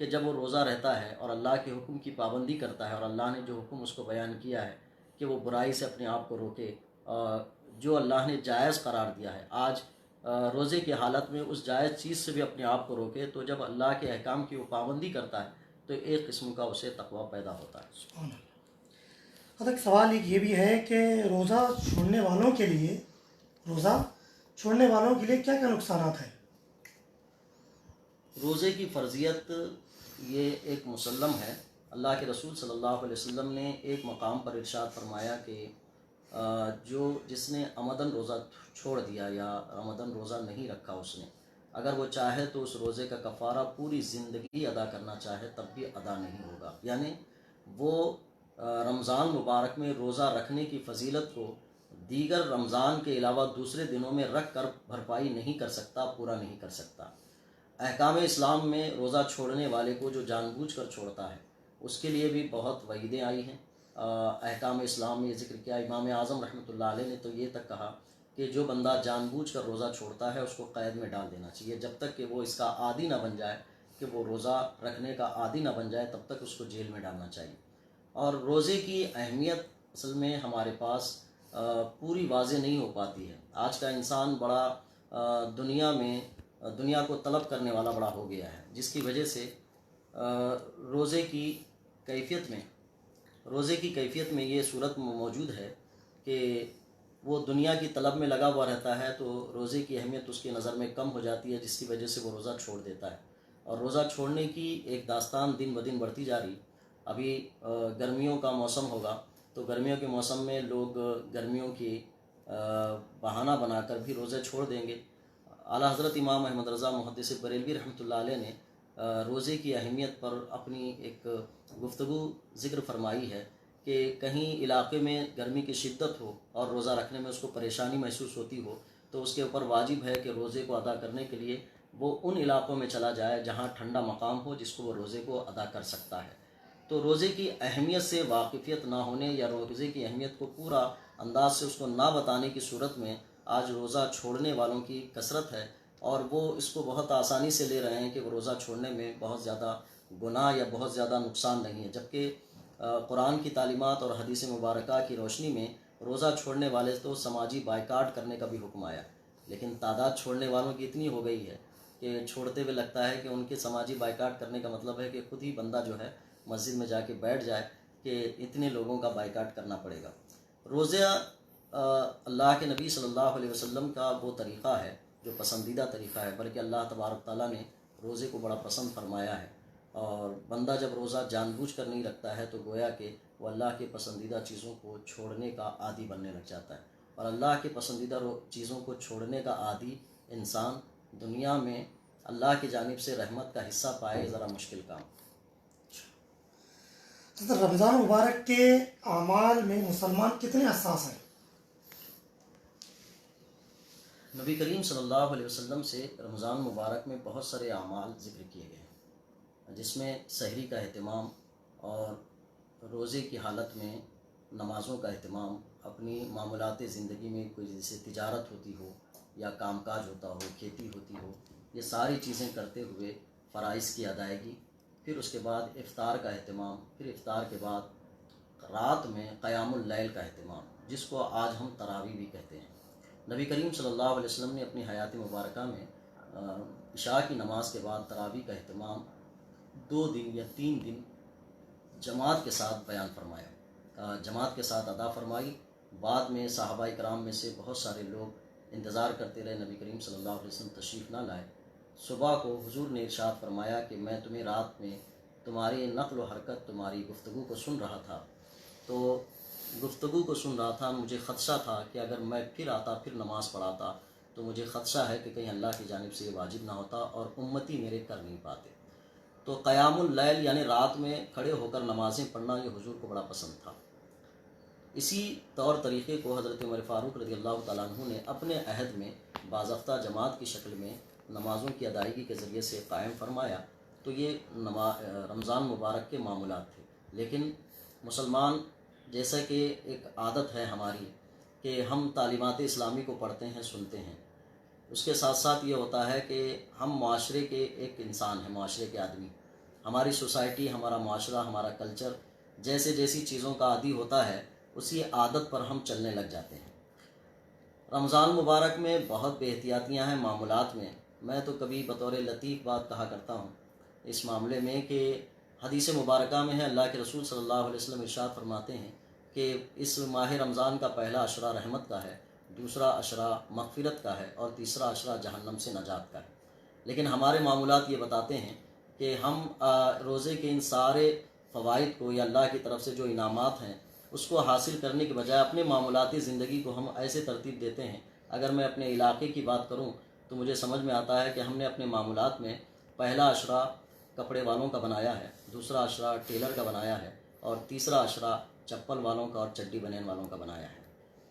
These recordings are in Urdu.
کہ جب وہ روزہ رہتا ہے اور اللہ کے حکم کی پابندی کرتا ہے اور اللہ نے جو حکم اس کو بیان کیا ہے کہ وہ برائی سے اپنے آپ کو روکے، جو اللہ نے جائز قرار دیا ہے، آج روزے کی حالت میں اس جائز چیز سے بھی اپنے آپ کو روکے، تو جب اللہ کے احکام کی وہ پابندی کرتا ہے تو ایک قسم کا اسے تقویٰ پیدا ہوتا ہے۔ سبحان اللہ۔ حضرت سوال ایک یہ بھی ہے کہ روزہ چھوڑنے والوں کے لیے کیا کیا نقصانات ہیں؟ روزے کی فرضیت یہ ایک مسلم ہے۔ اللہ کے رسول صلی اللہ علیہ وسلم نے ایک مقام پر ارشاد فرمایا کہ جس نے عمدن روزہ چھوڑ دیا یا عمدن روزہ نہیں رکھا، اس نے اگر وہ چاہے تو اس روزے کا کفارہ پوری زندگی ادا کرنا چاہے تب بھی ادا نہیں ہوگا، یعنی وہ رمضان مبارک میں روزہ رکھنے کی فضیلت کو دیگر رمضان کے علاوہ دوسرے دنوں میں رکھ کر بھرپائی نہیں کر سکتا، پورا نہیں کر سکتا۔ احکام اسلام میں روزہ چھوڑنے والے کو جو جان بوجھ کر چھوڑتا ہے اس کے لیے بھی بہت وعیدیں آئی ہیں۔ احکام اسلام میں یہ ذکر کیا، امام اعظم رحمۃ اللہ علیہ نے تو یہ تک کہا کہ جو بندہ جان بوجھ کر روزہ چھوڑتا ہے اس کو قید میں ڈال دینا چاہیے، جب تک کہ وہ اس کا عادی نہ بن جائے، کہ وہ روزہ رکھنے کا عادی نہ بن جائے تب تک اس کو جیل میں ڈالنا چاہیے۔ اور روزے کی اہمیت اصل میں ہمارے پاس پوری واضح نہیں ہو پاتی ہے۔ آج کا انسان بڑا دنیا کو طلب کرنے والا بڑا ہو گیا ہے، جس کی وجہ سے روزے کی کیفیت میں یہ صورت موجود ہے کہ وہ دنیا کی طلب میں لگا ہوا رہتا ہے، تو روزے کی اہمیت اس کی نظر میں کم ہو جاتی ہے، جس کی وجہ سے وہ روزہ چھوڑ دیتا ہے۔ اور روزہ چھوڑنے کی ایک داستان دن بدن بڑھتی جا رہی۔ ابھی گرمیوں کا موسم ہوگا تو گرمیوں کے موسم میں لوگ گرمیوں کی بہانہ بنا کر بھی روزے چھوڑ دیں گے۔ اعلیٰ حضرت امام احمد رضا محدث بریلوی رحمۃ اللہ علیہ نے روزے کی اہمیت پر اپنی ایک گفتگو ذکر فرمائی ہے کہ کہیں علاقے میں گرمی کی شدت ہو اور روزہ رکھنے میں اس کو پریشانی محسوس ہوتی ہو تو اس کے اوپر واجب ہے کہ روزے کو ادا کرنے کے لیے وہ ان علاقوں میں چلا جائے جہاں ٹھنڈا مقام ہو، جس کو وہ روزے کو ادا کر سکتا ہے۔ تو روزے کی اہمیت سے واقفیت نہ ہونے یا روزے کی اہمیت کو پورا انداز سے اس کو نہ بتانے کی صورت میں آج روزہ چھوڑنے والوں کی کثرت ہے، اور وہ اس کو بہت آسانی سے لے رہے ہیں کہ وہ روزہ چھوڑنے میں بہت زیادہ گناہ یا بہت زیادہ نقصان نہیں ہے، جبکہ قرآن کی تعلیمات اور حدیث مبارکہ کی روشنی میں روزہ چھوڑنے والے تو سماجی بائیکاٹ کرنے کا بھی حکم آیا، لیکن تعداد چھوڑنے والوں کی اتنی ہو گئی ہے کہ چھوڑتے ہوئے لگتا ہے کہ ان کے سماجی بائیکاٹ کرنے کا مطلب ہے کہ خود ہی بندہ جو ہے مسجد میں جا کے بیٹھ جائے کہ اتنے لوگوں کا بائیکاٹ کرنا پڑے گا۔ روزہ اللہ کے نبی صلی اللہ علیہ وسلم کا وہ طریقہ ہے جو پسندیدہ طریقہ ہے، بلکہ اللہ تبارک تعالیٰ نے روزے کو بڑا پسند فرمایا ہے، اور بندہ جب روزہ جان بوجھ کر نہیں رکھتا ہے تو گویا کہ وہ اللہ کے پسندیدہ چیزوں کو چھوڑنے کا عادی بننے لگ جاتا ہے، اور اللہ کے پسندیدہ چیزوں کو چھوڑنے کا عادی انسان دنیا میں اللہ کی جانب سے رحمت کا حصہ پائے ذرا مشکل کام۔ رمضان مبارک کے اعمال میں مسلمان کتنے حساس ہیں؟ نبی کریم صلی اللہ علیہ وسلم سے رمضان مبارک میں بہت سارے اعمال ذکر کیے گئے ہیں، جس میں سحری کا اہتمام اور روزے کی حالت میں نمازوں کا اہتمام، اپنی معمولات زندگی میں کوئی جیسے تجارت ہوتی ہو یا کام کاج ہوتا ہو، کھیتی ہوتی ہو، یہ ساری چیزیں کرتے ہوئے فرائض کی ادائیگی، پھر اس کے بعد افطار کا اہتمام، پھر افطار کے بعد رات میں قیام اللیل کا اہتمام، جس کو آج ہم تراویح بھی کہتے ہیں۔ نبی کریم صلی اللہ علیہ وسلم نے اپنی حیات مبارکہ میں عشاء کی نماز کے بعد تراویح کا اہتمام 2 دن یا 3 دن جماعت کے ساتھ بیان فرمایا، جماعت کے ساتھ ادا فرمائی۔ بعد میں صحابہ کرام میں سے بہت سارے لوگ انتظار کرتے رہے نبی کریم صلی اللہ علیہ وسلم تشریف نہ لائے۔ صبح کو حضور نے ارشاد فرمایا کہ میں تمہیں رات میں تمہاری نقل و حرکت، تمہاری گفتگو کو سن رہا تھا، تو گفتگو کو سن رہا تھا، مجھے خدشہ تھا کہ اگر میں پھر آتا پھر نماز پڑھاتا تو مجھے خدشہ ہے کہ کہیں اللہ کی جانب سے یہ واجب نہ ہوتا اور امتی میرے کر نہیں پاتے۔ تو قیام اللیل یعنی رات میں کھڑے ہو کر نمازیں پڑھنا یہ حضور کو بڑا پسند تھا۔ اسی طور طریقے کو حضرت عمر فاروق رضی اللہ تعالیٰ عنہ نے اپنے عہد میں باضابطہ جماعت کی شکل میں نمازوں کی ادائیگی کے ذریعے سے قائم فرمایا، تو یہ رمضان مبارک کے معمولات تھے۔ لیکن مسلمان جیسا کہ ایک عادت ہے ہماری کہ ہم تعلیمات اسلامی کو پڑھتے ہیں، سنتے ہیں، اس کے ساتھ ساتھ یہ ہوتا ہے کہ ہم معاشرے کے ایک انسان ہیں، معاشرے کے آدمی، ہماری سوسائٹی، ہمارا معاشرہ، ہمارا کلچر جیسے جیسی چیزوں کا عادی ہوتا ہے اسی عادت پر ہم چلنے لگ جاتے ہیں۔ رمضان مبارک میں بہت بے احتیاطیاں ہیں معمولات میں۔ میں تو کبھی بطور لطیف بات کہا کرتا ہوں اس معاملے میں کہ حدیث مبارکہ میں ہے، اللہ کے رسول صلی اللہ علیہ وسلم ارشاد فرماتے ہیں کہ اس ماہ رمضان کا پہلا عشرہ رحمت کا ہے، دوسرا عشرہ مغفرت کا ہے اور تیسرا عشرہ جہنم سے نجات کا ہے۔ لیکن ہمارے معمولات یہ بتاتے ہیں کہ ہم روزے کے ان سارے فوائد کو یا اللہ کی طرف سے جو انعامات ہیں اس کو حاصل کرنے کے بجائے اپنے معمولاتی زندگی کو ہم ایسے ترتیب دیتے ہیں۔ اگر میں اپنے علاقے کی بات کروں تو مجھے سمجھ میں آتا ہے کہ ہم نے اپنے معمولات میں پہلا عشرہ کپڑے والوں کا بنایا ہے، دوسرا عشرہ ٹیلر کا بنایا ہے اور تیسرا عشرہ چپل والوں کا اور چڈی بنین والوں کا بنایا ہے،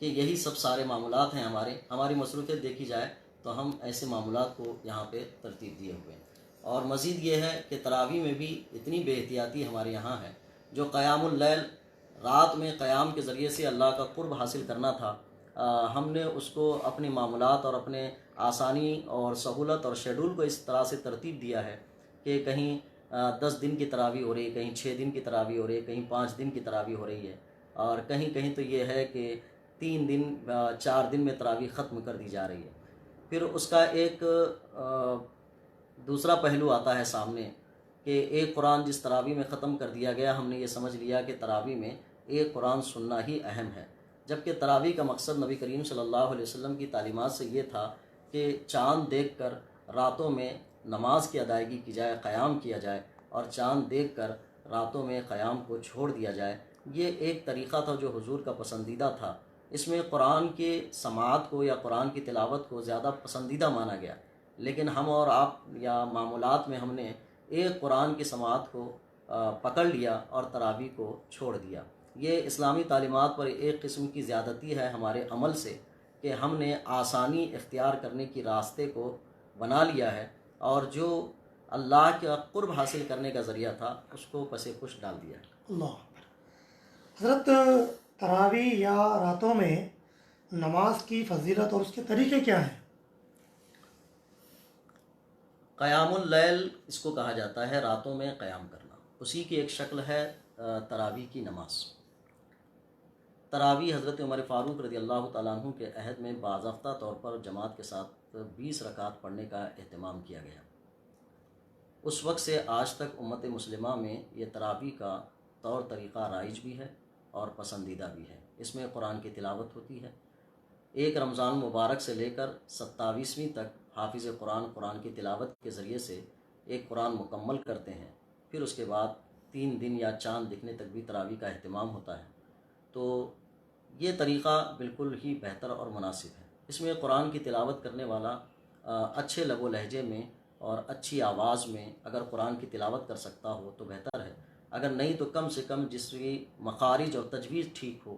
کہ یہی سب سارے معمولات ہیں ہماری مصروفیت دیکھی جائے تو ہم ایسے معمولات کو یہاں پہ ترتیب دیے ہوئے ہیں۔ اور مزید یہ ہے کہ تراویح میں بھی اتنی بے احتیاطی ہمارے یہاں ہے، جو قیام اللیل رات میں قیام کے ذریعے سے اللہ کا قرب حاصل کرنا تھا، ہم نے اس کو اپنے معمولات اور اپنے آسانی اور سہولت اور شیڈول کو اس طرح سے ترتیب دیا ہے کہ کہیں 10 دن کی تراویح ہو رہی ہے، کہیں 6 دن کی تراویح ہو رہی ہے، کہیں 5 دن کی تراویح ہو رہی ہے، اور کہیں کہیں تو یہ ہے کہ 3 دن 4 دن میں تراویح ختم کر دی جا رہی ہے۔ پھر اس کا ایک دوسرا پہلو آتا ہے سامنے کہ ایک قرآن جس تراویح میں ختم کر دیا گیا، ہم نے یہ سمجھ لیا کہ تراویح میں ایک قرآن سننا ہی اہم ہے، جبکہ تراویح کا مقصد نبی کریم صلی اللہ علیہ وسلم کی تعلیمات سے یہ تھا کہ چاند دیکھ کر راتوں میں نماز کی ادائیگی کی جائے، قیام کیا جائے، اور چاند دیکھ کر راتوں میں قیام کو چھوڑ دیا جائے۔ یہ ایک طریقہ تھا جو حضور کا پسندیدہ تھا۔ اس میں قرآن کے سماعت کو یا قرآن کی تلاوت کو زیادہ پسندیدہ مانا گیا، لیکن ہم اور آپ یا معمولات میں ہم نے ایک قرآن کی سماعت کو پکڑ لیا اور تراویح کو چھوڑ دیا۔ یہ اسلامی تعلیمات پر ایک قسم کی زیادتی ہے ہمارے عمل سے کہ ہم نے آسانی اختیار کرنے کی راستے کو بنا لیا ہے، اور جو اللہ کا قرب حاصل کرنے کا ذریعہ تھا اس کو پس پش ڈال دیا ہے۔ اللہ اکبر۔ حضرت تراویح یا راتوں میں نماز کی فضیلت اور اس کے طریقے کیا ہیں؟ قیام اللیل اس کو کہا جاتا ہے، راتوں میں قیام کرنا، اسی کی ایک شکل ہے تراویح کی نماز۔ تراویح حضرت عمر فاروق رضی اللہ تعالیٰ عنہ کے عہد میں باضابطہ طور پر جماعت کے ساتھ 20 رکعت پڑھنے کا اہتمام کیا گیا۔ اس وقت سے آج تک امت مسلمہ میں یہ تراویح کا طور طریقہ رائج بھی ہے اور پسندیدہ بھی ہے۔ اس میں قرآن کی تلاوت ہوتی ہے۔ ایک رمضان مبارک سے لے کر 27ویں تک حافظ قرآن کی تلاوت کے ذریعے سے ایک قرآن مکمل کرتے ہیں۔ پھر اس کے بعد 3 دن یا چاند دکھنے تک بھی تراویح کا اہتمام ہوتا ہے۔ تو یہ طریقہ بالکل ہی بہتر اور مناسب ہے۔ اس میں قرآن کی تلاوت کرنے والا اچھے لب و لہجے میں اور اچھی آواز میں اگر قرآن کی تلاوت کر سکتا ہو تو بہتر ہے، اگر نہیں تو کم سے کم جس کی مخارج اور تجویز ٹھیک ہو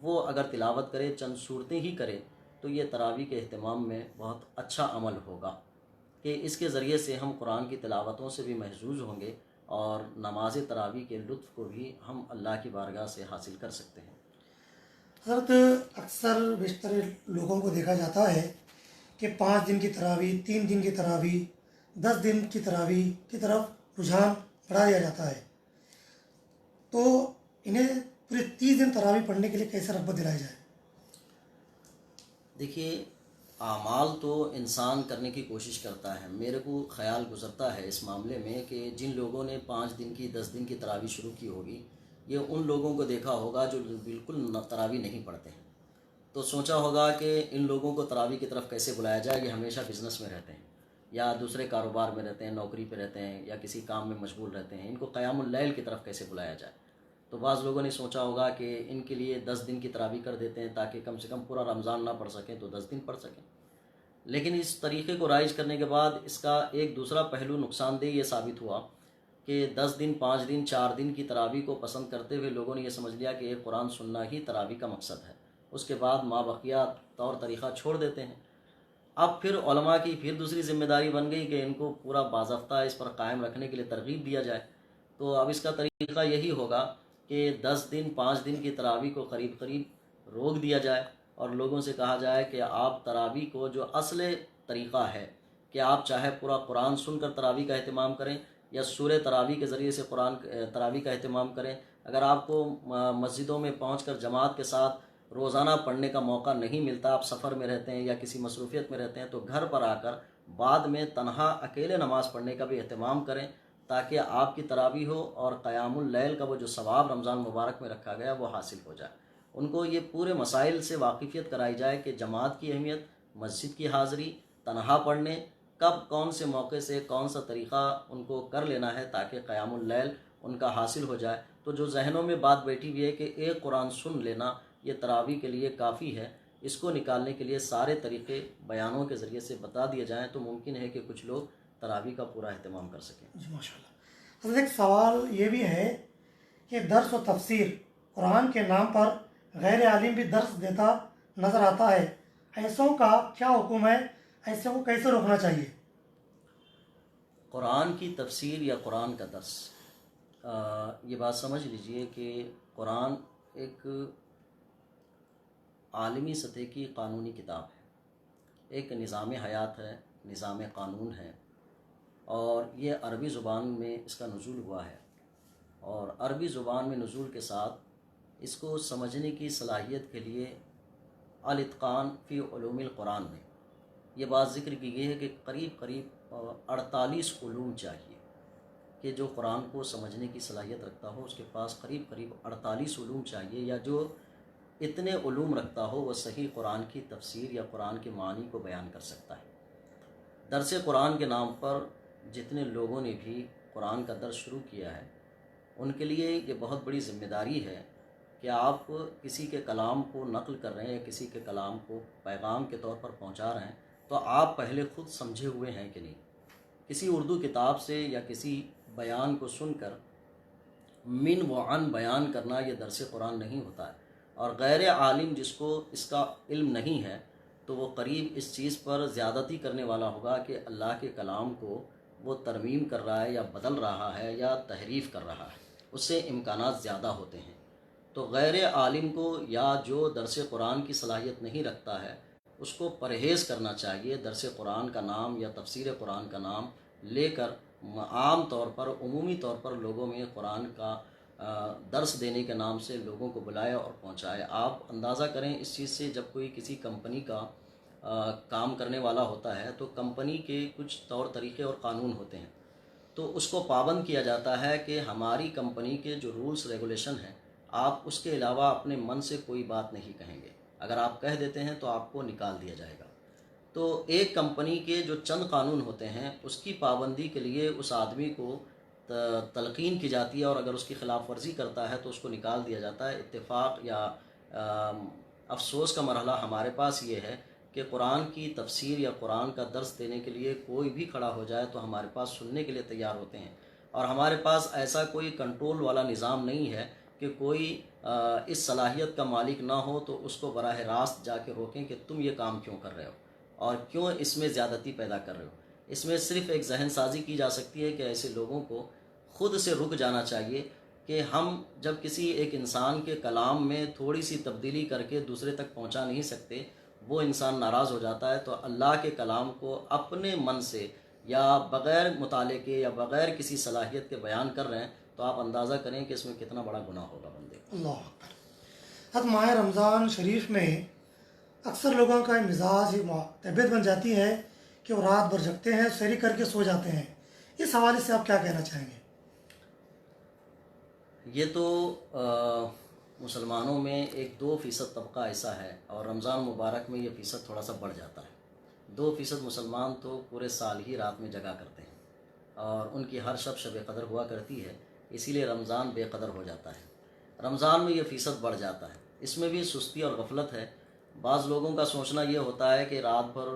وہ اگر تلاوت کرے، چند صورتیں ہی کرے، تو یہ تراویح کے اہتمام میں بہت اچھا عمل ہوگا کہ اس کے ذریعے سے ہم قرآن کی تلاوتوں سے بھی محظوظ ہوں گے اور نماز تراویح کے لطف کو بھی ہم اللہ کی بارگاہ سے حاصل کر سکتے ہیں۔ حضرت اکثر بیشتر لوگوں کو دیکھا جاتا ہے کہ 5 دن کی تراویح، 3 دن کی تراویح، 10 دن کی تراویح کی طرف رجحان بڑھا دیا جاتا ہے، تو انہیں پورے 30 دن تراویح پڑھنے کے لیے کیسے رغبت دلائی جائے؟ دیکھیے، اعمال تو انسان کرنے کی کوشش کرتا ہے۔ میرے کو خیال گزرتا ہے اس معاملے میں کہ جن لوگوں نے 5 دن کی 10 دن کی تراویح شروع کی ہوگی، یہ ان لوگوں کو دیکھا ہوگا جو بالکل تراویح نہیں پڑھتے ہیں، تو سوچا ہوگا کہ ان لوگوں کو تراویح کی طرف کیسے بلایا جائے۔ یہ ہمیشہ بزنس میں رہتے ہیں یا دوسرے کاروبار میں رہتے ہیں، نوکری پہ رہتے ہیں یا کسی کام میں مشغول رہتے ہیں، ان کو قیام اللیل کی طرف کیسے بلایا جائے۔ تو بعض لوگوں نے سوچا ہوگا کہ ان کے لیے 10 دن کی تراویح کر دیتے ہیں تاکہ کم سے کم پورا رمضان نہ پڑھ سکیں تو 10 دن پڑھ سکیں۔ لیکن اس طریقے کو رائج کرنے کے بعد اس کا ایک دوسرا پہلو نقصان دہ یہ ثابت ہوا کہ 10 دن، 5 دن، 4 دن کی تراویح کو پسند کرتے ہوئے لوگوں نے یہ سمجھ لیا کہ ایک قرآن سننا ہی تراویح کا مقصد ہے، اس کے بعد مابقیہ طور طریقہ چھوڑ دیتے ہیں۔ اب پھر علماء کی پھر دوسری ذمہ داری بن گئی کہ ان کو پورا باضابطہ اس پر قائم رکھنے کے لیے ترغیب دیا جائے۔ تو اب اس کا طریقہ یہی ہوگا کہ 10 دن، 5 دن کی تراویح کو قریب قریب روک دیا جائے اور لوگوں سے کہا جائے کہ آپ تراویح کو جو اصل طریقہ ہے کہ آپ چاہے پورا قرآن سن کر تراویح کا اہتمام کریں یا سورہ تراویح کے ذریعے سے قرآن تراویح کا اہتمام کریں۔ اگر آپ کو مسجدوں میں پہنچ کر جماعت کے ساتھ روزانہ پڑھنے کا موقع نہیں ملتا، آپ سفر میں رہتے ہیں یا کسی مصروفیت میں رہتے ہیں، تو گھر پر آ کر بعد میں تنہا اکیلے نماز پڑھنے کا بھی اہتمام کریں، تاکہ آپ کی تراویح ہو اور قیام اللیل کا وہ جو ثواب رمضان مبارک میں رکھا گیا وہ حاصل ہو جائے۔ ان کو یہ پورے مسائل سے واقفیت کرائی جائے کہ جماعت کی اہمیت، مسجد کی حاضری، تنہا پڑھنے، کب کون سے موقع سے کون سا طریقہ ان کو کر لینا ہے تاکہ قیام اللیل ان کا حاصل ہو جائے۔ تو جو ذہنوں میں بات بیٹھی ہوئی ہے کہ ایک قرآن سن لینا یہ تراویح کے لیے کافی ہے، اس کو نکالنے کے لیے سارے طریقے بیانوں کے ذریعے سے بتا دیے جائیں تو ممکن ہے کہ کچھ لوگ تراویح کا پورا اہتمام کر سکیں۔ جی ماشاء اللہ۔ حضرت ایک سوال یہ بھی ہے کہ درس و تفسیر قرآن کے نام پر غیر عالم بھی درس دیتا نظر آتا ہے، ایسوں کا کیا حکم ہے؟ ایسے کو کیسے روکنا چاہیے؟ قرآن کی تفسیر یا قرآن کا درس، یہ بات سمجھ لیجئے کہ قرآن ایک عالمی سطح کی قانونی کتاب ہے، ایک نظام حیات ہے، نظام قانون ہے، اور یہ عربی زبان میں اس کا نزول ہوا ہے، اور عربی زبان میں نزول کے ساتھ اس کو سمجھنے کی صلاحیت کے لیے الاتقان فی علوم القرآن میں یہ بات ذکر کی گئی ہے کہ قریب 48 علوم چاہیے کہ جو قرآن کو سمجھنے کی صلاحیت رکھتا ہو، اس کے پاس قریب 48 علوم چاہیے، یا جو اتنے علوم رکھتا ہو وہ صحیح قرآن کی تفسیر یا قرآن کے معنی کو بیان کر سکتا ہے۔ درس قرآن کے نام پر جتنے لوگوں نے بھی قرآن کا درس شروع کیا ہے، ان کے لیے یہ بہت بڑی ذمہ داری ہے کہ آپ کسی کے کلام کو نقل کر رہے ہیں یا کسی کے کلام کو پیغام کے طور پر پہنچا رہے ہیں تو آپ پہلے خود سمجھے ہوئے ہیں کہ نہیں۔ کسی اردو کتاب سے یا کسی بیان کو سن کر من و عن بیان کرنا یہ درس قرآن نہیں ہوتا ہے، اور غیر عالم جس کو اس کا علم نہیں ہے تو وہ قریب اس چیز پر زیادتی کرنے والا ہوگا کہ اللہ کے کلام کو وہ ترمیم کر رہا ہے یا بدل رہا ہے یا تحریف کر رہا ہے، اس سے امکانات زیادہ ہوتے ہیں۔ تو غیر عالم کو یا جو درس قرآن کی صلاحیت نہیں رکھتا ہے اس کو پرہیز کرنا چاہیے درس قرآن کا نام یا تفسیر قرآن کا نام لے کر عام طور پر، عمومی طور پر لوگوں میں قرآن کا درس دینے کے نام سے لوگوں کو بلائے اور پہنچائے۔ آپ اندازہ کریں اس چیز سے، جب کوئی کسی کمپنی کا کام کرنے والا ہوتا ہے تو کمپنی کے کچھ طور طریقے اور قانون ہوتے ہیں، تو اس کو پابند کیا جاتا ہے کہ ہماری کمپنی کے جو رولز ریگولیشن ہیں آپ اس کے علاوہ اپنے من سے کوئی بات نہیں کہیں گے، اگر آپ کہہ دیتے ہیں تو آپ کو نکال دیا جائے گا۔ تو ایک کمپنی کے جو چند قانون ہوتے ہیں اس کی پابندی کے لیے اس آدمی کو تلقین کی جاتی ہے، اور اگر اس کی خلاف ورزی کرتا ہے تو اس کو نکال دیا جاتا ہے۔ اتفاق یا افسوس کا مرحلہ ہمارے پاس یہ ہے کہ قرآن کی تفسیر یا قرآن کا درس دینے کے لیے کوئی بھی کھڑا ہو جائے تو ہمارے پاس سننے کے لیے تیار ہوتے ہیں، اور ہمارے پاس ایسا کوئی کنٹرول والا نظام نہیں ہے کہ کوئی اس صلاحیت کا مالک نہ ہو تو اس کو براہ راست جا کے روکیں کہ تم یہ کام کیوں کر رہے ہو اور کیوں اس میں زیادتی پیدا کر رہے ہو۔ اس میں صرف ایک ذہن سازی کی جا سکتی ہے کہ ایسے لوگوں کو خود سے رک جانا چاہیے کہ ہم جب کسی ایک انسان کے کلام میں تھوڑی سی تبدیلی کر کے دوسرے تک پہنچا نہیں سکتے، وہ انسان ناراض ہو جاتا ہے، تو اللہ کے کلام کو اپنے من سے یا بغیر مطالعے کے یا بغیر کسی صلاحیت کے بیان کر رہے ہیں تو آپ اندازہ کریں کہ اس میں کتنا بڑا گناہ ہوگا بندے کو۔ اللہ اکبر۔ حد ماہ رمضان شریف میں اکثر لوگوں کا مزاج طبیعت بن جاتی ہے کہ وہ رات بھر جگتے ہیں، سحری کر کے سو جاتے ہیں، اس حوالے سے آپ کیا کہنا چاہیں گے؟ یہ تو مسلمانوں میں 1-2% طبقہ ایسا ہے، اور رمضان مبارک میں یہ فیصد تھوڑا سا بڑھ جاتا ہے۔ 2% مسلمان تو پورے سال ہی رات میں جگا کرتے ہیں، اور ان کی ہر شب قدر ہوا کرتی ہے، اسی لیے رمضان بے قدر ہو جاتا ہے۔ رمضان میں یہ فیصد بڑھ جاتا ہے، اس میں بھی سستی اور غفلت ہے۔ بعض لوگوں کا سوچنا یہ ہوتا ہے کہ رات بھر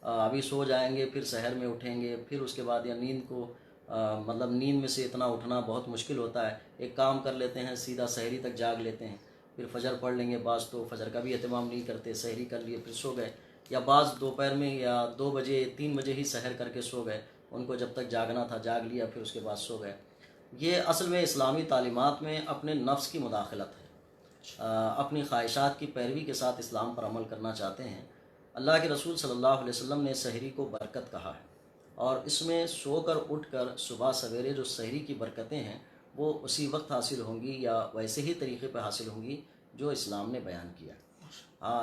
ابھی سو جائیں گے، پھر سحر میں اٹھیں گے، پھر اس کے بعد یا نیند کو نیند میں سے اتنا اٹھنا بہت مشکل ہوتا ہے، ایک کام کر لیتے ہیں سیدھا سحری تک جاگ لیتے ہیں، پھر فجر پڑھ لیں گے۔ بعض تو فجر کا بھی اہتمام نہیں کرتے، سحری کر لیے پھر سو گئے، یا بعض دوپہر میں یا 2 بجے 3 بجے ہی سحر کر کے سو گئے، ان کو جب تک جاگنا تھا جاگ لیا، پھر اس کے بعد سو گئے۔ یہ اصل میں اسلامی تعلیمات میں اپنے نفس کی مداخلت ہے، اپنی خواہشات کی پیروی کے ساتھ اسلام پر عمل کرنا چاہتے ہیں۔ اللہ کے رسول صلی اللہ علیہ وسلم نے سحری کو برکت کہا ہے، اور اس میں سو کر اٹھ کر صبح سویرے جو سحری کی برکتیں ہیں وہ اسی وقت حاصل ہوں گی یا ویسے ہی طریقے پہ حاصل ہوں گی جو اسلام نے بیان کیا.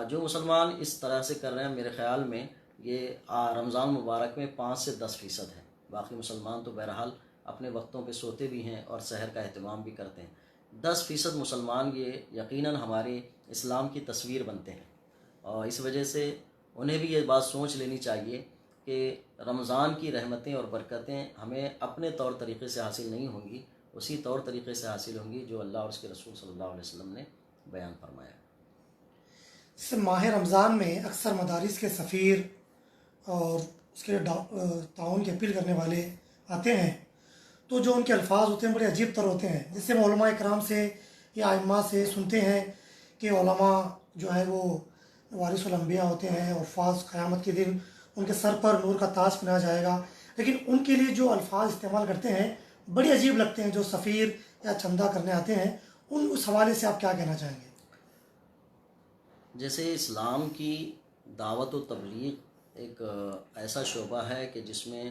جو مسلمان اس طرح سے کر رہے ہیں میرے خیال میں یہ رمضان مبارک میں 5 سے 10% ہے. باقی مسلمان تو بہرحال اپنے وقتوں پہ سوتے بھی ہیں اور سحر کا اہتمام بھی کرتے ہیں. 10% مسلمان یہ یقیناً ہمارے اسلام کی تصویر بنتے ہیں اور اس وجہ سے انہیں بھی یہ بات سوچ لینی چاہیے کہ رمضان کی رحمتیں اور برکتیں ہمیں اپنے طور طریقے سے حاصل نہیں ہوں گی، اسی طور طریقے سے حاصل ہوں گی جو اللہ اور اس کے رسول صلی اللہ علیہ وسلم نے بیان فرمایا. اس ماہ رمضان میں اکثر مدارس کے سفیر اور اس کے تعاون کی اپیل کرنے والے آتے ہیں، تو جو ان کے الفاظ ہوتے ہیں بڑے عجیب تر ہوتے ہیں، جس سے ہم علماء کرام سے یا ائمہ سے سنتے ہیں کہ علماء جو ہے وہ وارث الانبیاء ہوتے ہیں اور الفاظ قیامت کے دن ان کے سر پر نور کا تاج پہنایا جائے گا، لیکن ان کے لیے جو الفاظ استعمال کرتے ہیں بڑے عجیب لگتے ہیں جو سفیر یا چندہ کرنے آتے ہیں. اس حوالے سے آپ کیا کہنا چاہیں گے؟ جیسے اسلام کی دعوت و تبلیغ ایک ایسا شعبہ ہے کہ جس میں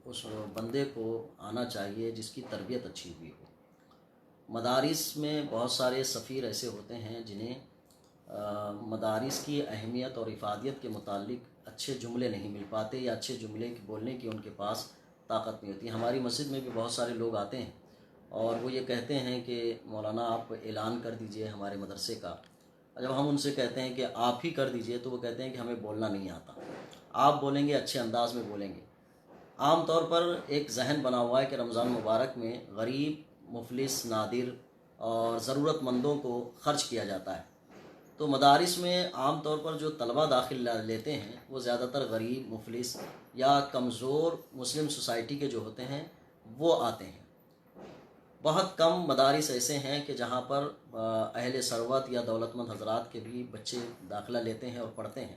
اس بندے کو آنا چاہیے جس کی تربیت اچھی ہوئی ہو. مدارس میں بہت سارے سفیر ایسے ہوتے ہیں جنہیں مدارس کی اہمیت اور افادیت کے متعلق اچھے جملے نہیں مل پاتے یا اچھے جملے بولنے کی ان کے پاس طاقت نہیں ہوتی. ہماری مسجد میں بھی بہت سارے لوگ آتے ہیں اور وہ یہ کہتے ہیں کہ مولانا آپ اعلان کر دیجئے ہمارے مدرسے کا. جب ہم ان سے کہتے ہیں کہ آپ ہی کر دیجئے تو وہ کہتے ہیں کہ ہمیں بولنا نہیں آتا. آپ بولیں گے اچھے انداز میں بولیں گے. عام طور پر ایک ذہن بنا ہوا ہے کہ رمضان مبارک میں غریب، مفلس، نادر اور ضرورت مندوں کو خرچ کیا جاتا ہے. تو مدارس میں عام طور پر جو طلبہ داخل لیتے ہیں وہ زیادہ تر غریب، مفلس یا کمزور مسلم سوسائٹی کے جو ہوتے ہیں وہ آتے ہیں. بہت کم مدارس ایسے ہیں کہ جہاں پر اہل ثروت یا دولت مند حضرات کے بھی بچے داخلہ لیتے ہیں اور پڑھتے ہیں.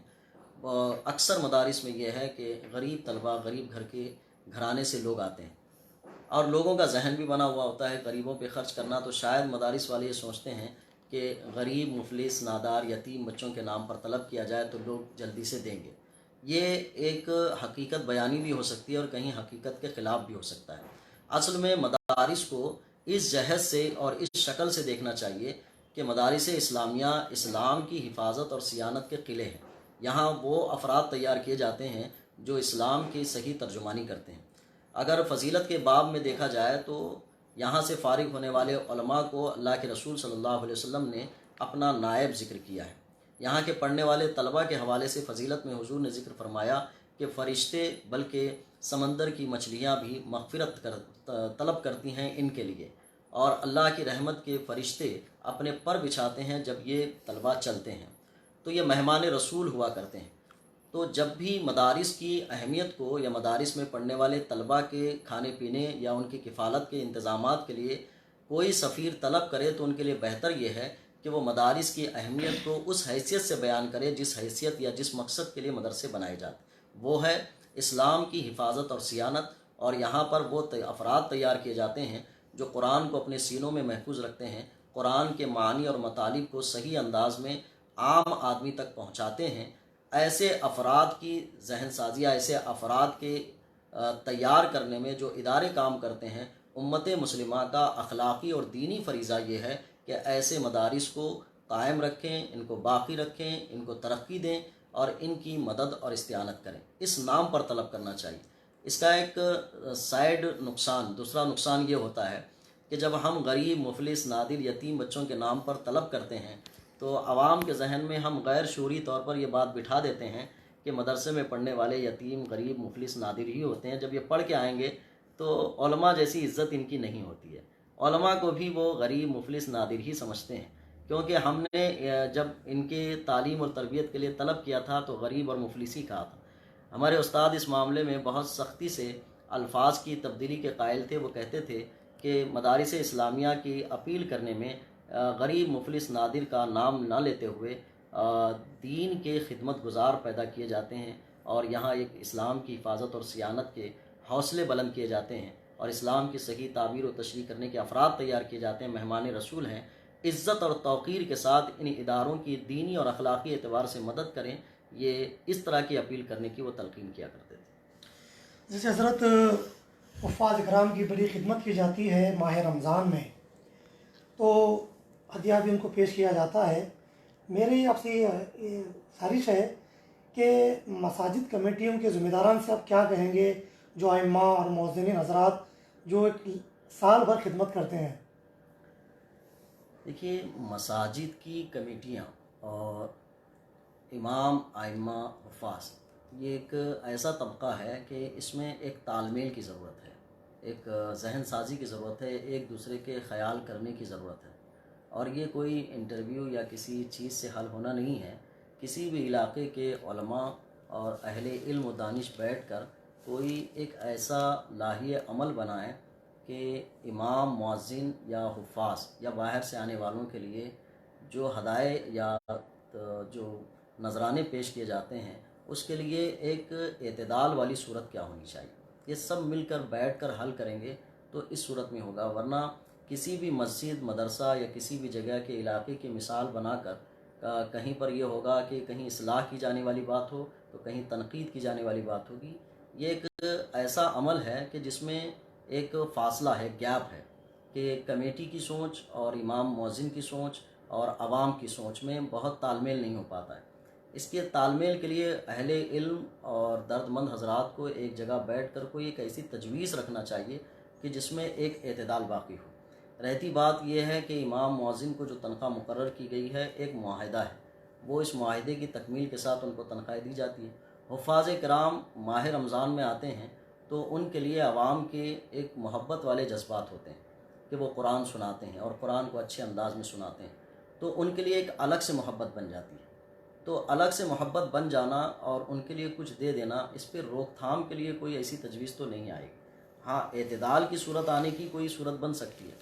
اکثر مدارس میں یہ ہے کہ غریب طلبہ، غریب گھر کے گھرانے سے لوگ آتے ہیں اور لوگوں کا ذہن بھی بنا ہوا ہوتا ہے غریبوں پہ خرچ کرنا. تو شاید مدارس والے یہ سوچتے ہیں کہ غریب، مفلس، نادار، یتیم بچوں کے نام پر طلب کیا جائے تو لوگ جلدی سے دیں گے. یہ ایک حقیقت بیانی بھی ہو سکتی ہے اور کہیں حقیقت کے خلاف بھی ہو سکتا ہے. اصل میں مدارس کو اس جہت سے اور اس شکل سے دیکھنا چاہیے کہ مدارس اسلامیہ اسلام کی حفاظت اور صیانت کے قلعے ہیں. یہاں وہ افراد تیار کیے جاتے ہیں جو اسلام کی صحیح ترجمانی کرتے ہیں. اگر فضیلت کے باب میں دیکھا جائے تو یہاں سے فارغ ہونے والے علماء کو اللہ کے رسول صلی اللہ علیہ وسلم نے اپنا نائب ذکر کیا ہے. یہاں کے پڑھنے والے طلبہ کے حوالے سے فضیلت میں حضور نے ذکر فرمایا کہ فرشتے بلکہ سمندر کی مچھلیاں بھی مغفرت طلب کرتی ہیں ان کے لیے، اور اللہ کی رحمت کے فرشتے اپنے پر بچھاتے ہیں جب یہ طلبہ چلتے ہیں. تو یہ مہمان رسول ہوا کرتے ہیں. تو جب بھی مدارس کی اہمیت کو یا مدارس میں پڑھنے والے طلبہ کے کھانے پینے یا ان کی کفالت کے انتظامات کے لیے کوئی سفیر طلب کرے تو ان کے لیے بہتر یہ ہے کہ وہ مدارس کی اہمیت کو اس حیثیت سے بیان کرے جس حیثیت یا جس مقصد کے لیے مدرسے بنائے جاتے. وہ ہے اسلام کی حفاظت اور صیانت، اور یہاں پر وہ افراد تیار کیے جاتے ہیں جو قرآن کو اپنے سینوں میں محفوظ رکھتے ہیں، قرآن کے معانی اور مطالب کو صحیح انداز میں عام آدمی تک پہنچاتے ہیں. ایسے افراد کی ذہن سازی، ایسے افراد کے تیار کرنے میں جو ادارے کام کرتے ہیں، امت مسلمہ کا اخلاقی اور دینی فریضہ یہ ہے کہ ایسے مدارس کو قائم رکھیں، ان کو باقی رکھیں، ان کو ترقی دیں اور ان کی مدد اور استعانت کریں. اس نام پر طلب کرنا چاہیے. اس کا ایک سائیڈ نقصان، دوسرا نقصان یہ ہوتا ہے کہ جب ہم غریب، مفلس، نادر، یتیم بچوں کے نام پر طلب کرتے ہیں تو عوام کے ذہن میں ہم غیر شعوری طور پر یہ بات بٹھا دیتے ہیں کہ مدرسے میں پڑھنے والے یتیم، غریب، مفلس، نادر ہی ہوتے ہیں. جب یہ پڑھ کے آئیں گے تو علماء جیسی عزت ان کی نہیں ہوتی ہے. علماء کو بھی وہ غریب، مفلس، نادر ہی سمجھتے ہیں، کیونکہ ہم نے جب ان کے تعلیم اور تربیت کے لیے طلب کیا تھا تو غریب اور مفلس ہی کہا تھا. ہمارے استاد اس معاملے میں بہت سختی سے الفاظ کی تبدیلی کے قائل تھے. وہ کہتے تھے کہ مدارس اسلامیہ کی اپیل کرنے میں غریب، مفلس، نادر کا نام نہ لیتے ہوئے دین کے خدمت گزار پیدا کیے جاتے ہیں، اور یہاں ایک اسلام کی حفاظت اور صیانت کے حوصلے بلند کیے جاتے ہیں اور اسلام کی صحیح تعبیر و تشریح کرنے کے افراد تیار کیے جاتے ہیں. مہمان رسول ہیں. عزت اور توقیر کے ساتھ ان اداروں کی دینی اور اخلاقی اعتبار سے مدد کریں. یہ اس طرح کی اپیل کرنے کی وہ تلقین کیا کرتے تھے. جیسے حضرت حفاظ اکرام کی بڑی خدمت کی جاتی ہے ماہ رمضان میں، تو ہدیہ بھی ان کو پیش کیا جاتا ہے۔ میری آپ سے یہ خواہش ہے کہ مساجد کمیٹیوں کے ذمہ داران سے آپ کیا کہیں گے، جو ائمہ اور مؤذنین حضرات جو ایک سال بھر خدمت کرتے ہیں؟ دیکھیے، مساجد کی کمیٹیاں اور امام، ائمہ، حفاظ، یہ ایک ایسا طبقہ ہے کہ اس میں ایک تال میل کی ضرورت ہے، ایک ذہن سازی کی ضرورت ہے، ایک دوسرے کے خیال کرنے کی ضرورت ہے، اور یہ کوئی انٹرویو یا کسی چیز سے حل ہونا نہیں ہے۔ کسی بھی علاقے کے علماء اور اہل علم و دانش بیٹھ کر کوئی ایک ایسا لاہی عمل بنائیں کہ امام، مؤذن یا حفاظ یا باہر سے آنے والوں کے لیے جو ہدایے یا جو نذرانے پیش کیے جاتے ہیں، اس کے لیے ایک اعتدال والی صورت کیا ہونی چاہیے۔ یہ سب مل کر بیٹھ کر حل کریں گے تو اس صورت میں ہوگا، ورنہ کسی بھی مسجد، مدرسہ یا کسی بھی جگہ کے علاقے کی مثال بنا کر کہیں پر یہ ہوگا کہ کہیں اصلاح کی جانے والی بات ہو تو کہیں تنقید کی جانے والی بات ہوگی۔ یہ ایک ایسا عمل ہے کہ جس میں ایک فاصلہ ہے، گیپ ہے، کہ کمیٹی کی سوچ اور امام مؤذن کی سوچ اور عوام کی سوچ میں بہت تال میل نہیں ہو پاتا ہے۔ اس کے تال میل کے لیے اہل علم اور درد مند حضرات کو ایک جگہ بیٹھ کر کوئی ایک ایسی تجویز رکھنا چاہیے کہ جس میں ایک اعتدال باقی ہو۔ رہتی بات یہ ہے کہ امام مؤذن کو جو تنخواہ مقرر کی گئی ہے، ایک معاہدہ ہے، وہ اس معاہدے کی تکمیل کے ساتھ ان کو تنخواہ دی جاتی ہے۔ حفاظ کرام ماہ رمضان میں آتے ہیں تو ان کے لیے عوام کے ایک محبت والے جذبات ہوتے ہیں کہ وہ قرآن سناتے ہیں اور قرآن کو اچھے انداز میں سناتے ہیں، تو ان کے لیے ایک الگ سے محبت بن جاتی ہے۔ تو الگ سے محبت بن جانا اور ان کے لیے کچھ دے دینا، اس پہ روک تھام کے لیے کوئی ایسی تجویز تو نہیں آئے گی۔ ہاں، اعتدال کی صورت آنے کی کوئی صورت بن سکتی ہے۔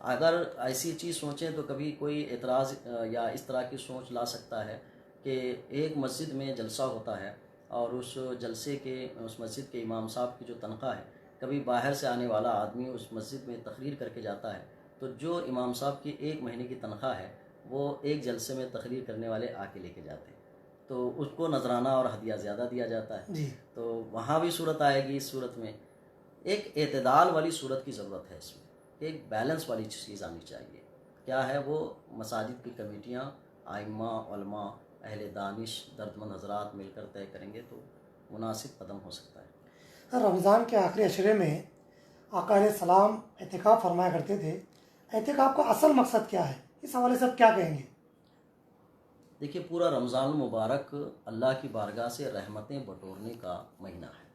اگر ایسی چیز سوچیں تو کبھی کوئی اعتراض یا اس طرح کی سوچ لا سکتا ہے کہ ایک مسجد میں جلسہ ہوتا ہے اور اس جلسے کے، اس مسجد کے امام صاحب کی جو تنخواہ ہے، کبھی باہر سے آنے والا آدمی اس مسجد میں تقریر کر کے جاتا ہے، تو جو امام صاحب کی ایک مہینے کی تنخواہ ہے وہ ایک جلسے میں تقریر کرنے والے آ کے لے کے جاتے ہیں، تو اس کو نذرانہ اور ہدیہ زیادہ دیا جاتا ہے۔ جی، تو وہاں بھی صورت آئے گی۔ اس صورت میں ایک اعتدال والی صورت کی ضرورت ہے، اس میں ایک بیلنس والی چیز آنی چاہیے۔ کیا ہے وہ؟ مساجد کی کمیٹیاں، ائمہ، علماء، اہل دانش، دردمند حضرات مل کر طے کریں گے تو مناسب قدم ہو سکتا ہے۔ رمضان کے آخری عشرے میں آقا علیہ السلام اعتکاف فرمایا کرتے تھے۔ اعتکاف کا اصل مقصد کیا ہے؟ اس حوالے سے آپ کیا کہیں گے؟ دیکھیے، پورا رمضان المبارک اللہ کی بارگاہ سے رحمتیں بٹورنے کا مہینہ ہے،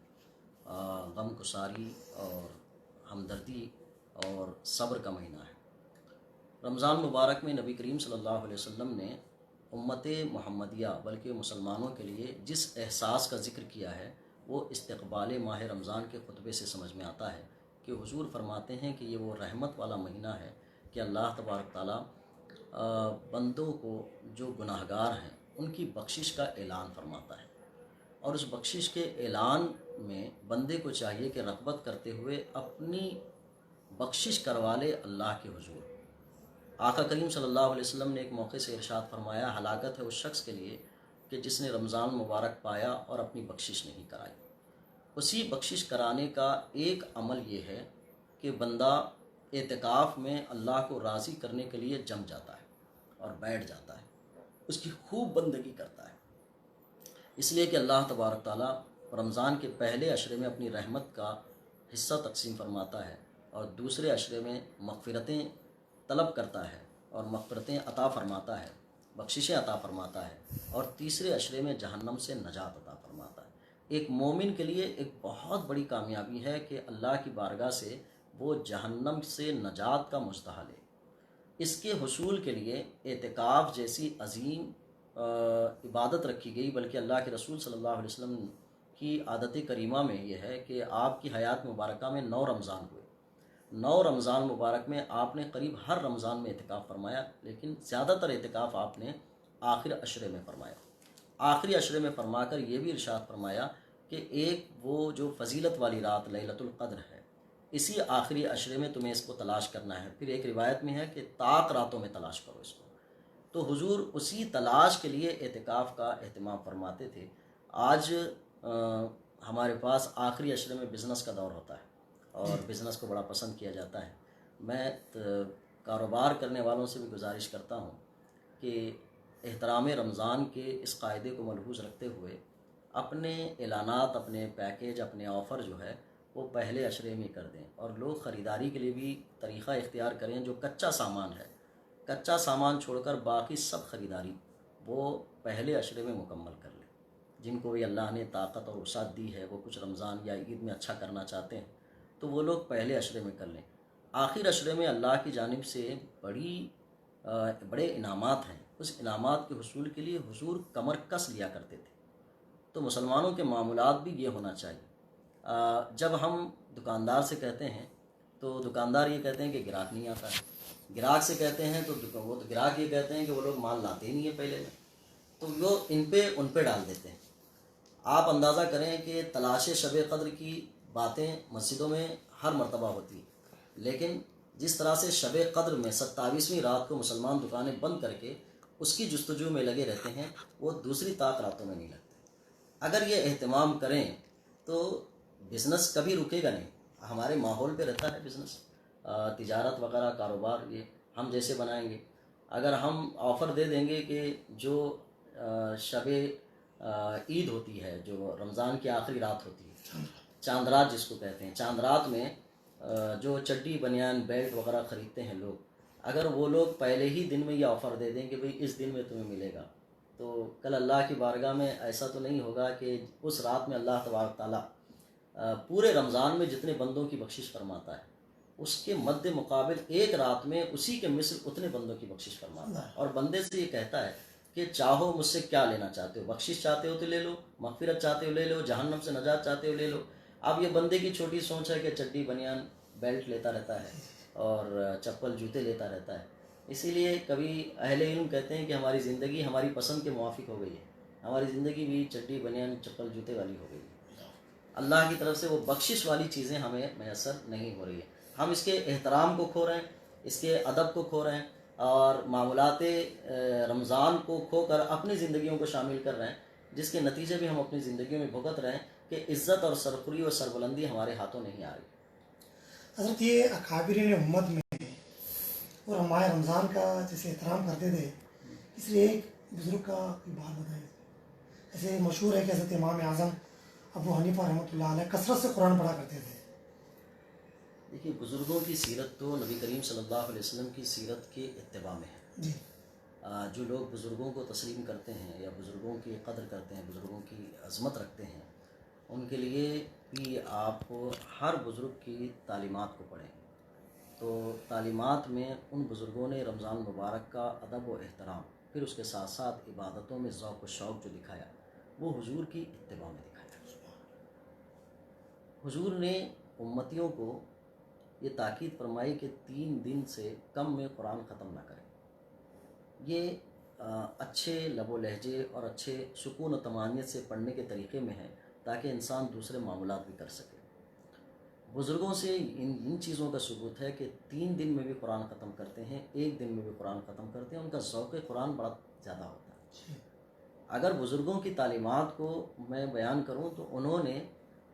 غم گساری اور ہمدردی اور صبر کا مہینہ ہے۔ رمضان مبارک میں نبی کریم صلی اللہ علیہ وسلم نے امت محمدیہ بلکہ مسلمانوں کے لیے جس احساس کا ذکر کیا ہے وہ استقبال ماہ رمضان کے خطبے سے سمجھ میں آتا ہے کہ حضور فرماتے ہیں کہ یہ وہ رحمت والا مہینہ ہے کہ اللہ تبارک تعالیٰ بندوں کو جو گناہ گار ہیں ان کی بخشش کا اعلان فرماتا ہے، اور اس بخشش کے اعلان میں بندے کو چاہیے کہ رغبت کرتے ہوئے اپنی بخشش کروا لے اللہ کے حضور۔ آقا کریم صلی اللہ علیہ وسلم نے ایک موقع سے ارشاد فرمایا، ہلاکت ہے اس شخص کے لیے کہ جس نے رمضان مبارک پایا اور اپنی بخشش نہیں کرائی۔ اسی بخشش کرانے کا ایک عمل یہ ہے کہ بندہ اعتکاف میں اللہ کو راضی کرنے کے لیے جم جاتا ہے اور بیٹھ جاتا ہے، اس کی خوب بندگی کرتا ہے، اس لیے کہ اللہ تبارک تعالیٰ رمضان کے پہلے عشرے میں اپنی رحمت کا حصہ تقسیم فرماتا ہے اور دوسرے عشرے میں مغفرتیں طلب کرتا ہے اور مغفرتیں عطا فرماتا ہے، بخششیں عطا فرماتا ہے، اور تیسرے عشرے میں جہنم سے نجات عطا فرماتا ہے۔ ایک مومن کے لیے ایک بہت بڑی کامیابی ہے کہ اللہ کی بارگاہ سے وہ جہنم سے نجات کا مستحق ہے۔ اس کے حصول کے لیے اعتکاف جیسی عظیم عبادت رکھی گئی، بلکہ اللہ کے رسول صلی اللہ علیہ وسلم کی عادت کریمہ میں یہ ہے کہ آپ کی حیات مبارکہ میں 9 رمضان ہوئے۔ 9 رمضان مبارک میں آپ نے قریب ہر رمضان میں اعتکاف فرمایا، لیکن زیادہ تر اعتکاف آپ نے آخر عشرے میں فرمایا۔ آخری عشرے میں فرما کر یہ بھی ارشاد فرمایا کہ ایک وہ جو فضیلت والی رات لیلۃ القدر ہے، اسی آخری عشرے میں تمہیں اس کو تلاش کرنا ہے۔ پھر ایک روایت میں ہے کہ طاق راتوں میں تلاش کرو اس کو۔ تو حضور اسی تلاش کے لیے اعتکاف کا اہتمام فرماتے تھے۔ آج ہمارے پاس آخری عشرے میں بزنس کا دور ہوتا ہے اور بزنس کو بڑا پسند کیا جاتا ہے. میں کاروبار کرنے والوں سے بھی گزارش کرتا ہوں کہ احترام رمضان کے اس قاعدے کو ملحوظ رکھتے ہوئے اپنے اعلانات، اپنے پیکیج، اپنے آفر جو ہے وہ پہلے عشرے میں کر دیں، اور لوگ خریداری کے لیے بھی طریقہ اختیار کریں جو کچا سامان ہے، کچا سامان چھوڑ کر باقی سب خریداری وہ پہلے عشرے میں مکمل کر لیں. جن کو بھی اللہ نے طاقت اور وسعت دی ہے، وہ کچھ رمضان یا عید میں اچھا کرنا چاہتے ہیں تو وہ لوگ پہلے عشرے میں کر لیں. آخر عشرے میں اللہ کی جانب سے بڑے انعامات ہیں. اس انعامات کے حصول کے لیے حضور کمر کس لیا کرتے تھے. تو مسلمانوں کے معاملات بھی یہ ہونا چاہیے. جب ہم دکاندار سے کہتے ہیں تو دکاندار یہ کہتے ہیں کہ گراہک نہیں آتا ہے، گراہک سے کہتے ہیں تو وہ گراہک یہ کہتے ہیں کہ وہ لوگ مال لاتے ہی نہیں ہیں پہلے میں، تو وہ ان پہ ڈال دیتے ہیں. آپ اندازہ کریں کہ تلاش شب قدر کی باتیں مسجدوں میں ہر مرتبہ ہوتی ہیں، لیکن جس طرح سے شب قدر میں 27ویں رات کو مسلمان دکانیں بند کر کے اس کی جستجو میں لگے رہتے ہیں، وہ دوسری طاق راتوں میں نہیں لگتے. اگر یہ اہتمام کریں تو بزنس کبھی رکے گا نہیں. ہمارے ماحول پہ رہتا ہے بزنس، تجارت وغیرہ، کاروبار. یہ ہم جیسے بنائیں گے، اگر ہم آفر دے دیں گے کہ جو شب عید ہوتی ہے، جو رمضان کی آخری رات ہوتی ہے، چاند رات جس کو کہتے ہیں، چاند رات میں جو چڈی، بنیان، بیلٹ وغیرہ خریدتے ہیں لوگ، اگر وہ لوگ پہلے ہی دن میں یہ آفر دے دیں کہ بھئی اس دن میں تمہیں ملے گا، تو کل اللہ کی بارگاہ میں ایسا تو نہیں ہوگا کہ اس رات میں اللہ تبارک تعالیٰ پورے رمضان میں جتنے بندوں کی بخشش فرماتا ہے اس کے مد مقابل ایک رات میں اسی کے مثل اتنے بندوں کی بخشش فرماتا ہے، اور بندے سے یہ کہتا ہے کہ چاہو مجھ سے کیا لینا چاہتے ہو، بخشش چاہتے ہو تو لے لو، مغفرت چاہتے ہو لے لو، جہنم سے نجات چاہتے ہو لے لو. اب یہ بندے کی چھوٹی سوچ ہے کہ چڈی، بنیان، بیلٹ لیتا رہتا ہے اور چپل، جوتے لیتا رہتا ہے. اسی لیے کبھی اہل علم کہتے ہیں کہ ہماری زندگی ہماری پسند کے موافق ہو گئی ہے، ہماری زندگی بھی چڈی، بنیان، چپل، جوتے والی ہو گئی ہے. اللہ کی طرف سے وہ بخشش والی چیزیں ہمیں میسر نہیں ہو رہی ہیں. ہم اس کے احترام کو کھو رہے ہیں، اس کے ادب کو کھو رہے ہیں، اور معمولات رمضان کو کھو کر اپنی زندگیوں کو شامل کر رہے ہیں، جس کے نتیجے بھی ہم اپنی زندگیوں میں بھگت رہے ہیں کہ عزت اور سرخوری اور سربلندی ہمارے ہاتھوں نہیں آ رہی. حضرت یہ اکابرین امت میں اور ماہ رمضان کا جیسے احترام کرتے تھے، اس لیے ایک بزرگ کا کوئی بات بتائیں. ایسے مشہور ہے کہ حضرت امام اعظم ابو حنیفہ رحمۃ اللہ علیہ کثرت سے قرآن پڑھا کرتے تھے. دیکھیے، بزرگوں کی سیرت تو نبی کریم صلی اللہ علیہ وسلم کی سیرت کے اتباع میں ہے. جی. جو لوگ بزرگوں کو تسلیم کرتے ہیں یا بزرگوں کی قدر کرتے ہیں، بزرگوں کی عظمت رکھتے ہیں، ان کے لیے بھی آپ ہر بزرگ کی تعلیمات کو پڑھیں. تو تعلیمات میں ان بزرگوں نے رمضان مبارک کا ادب و احترام، پھر اس کے ساتھ ساتھ عبادتوں میں ذوق و شوق جو دکھایا، وہ حضور کی اتباع میں دکھایا. حضور نے امتیوں کو یہ تاکید فرمائی کہ 3 دن سے کم میں قرآن ختم نہ کریں. یہ اچھے لب و لہجے اور اچھے سکون و طمانینت سے پڑھنے کے طریقے میں ہے تاکہ انسان دوسرے معاملات بھی کر سکے. بزرگوں سے ان چیزوں کا ثبوت ہے کہ 3 دن میں بھی قرآن ختم کرتے ہیں، 1 دن میں بھی قرآن ختم کرتے ہیں. ان کا ذوق قرآن بڑا زیادہ ہوتا ہے. اگر بزرگوں کی تعلیمات کو میں بیان کروں تو انہوں نے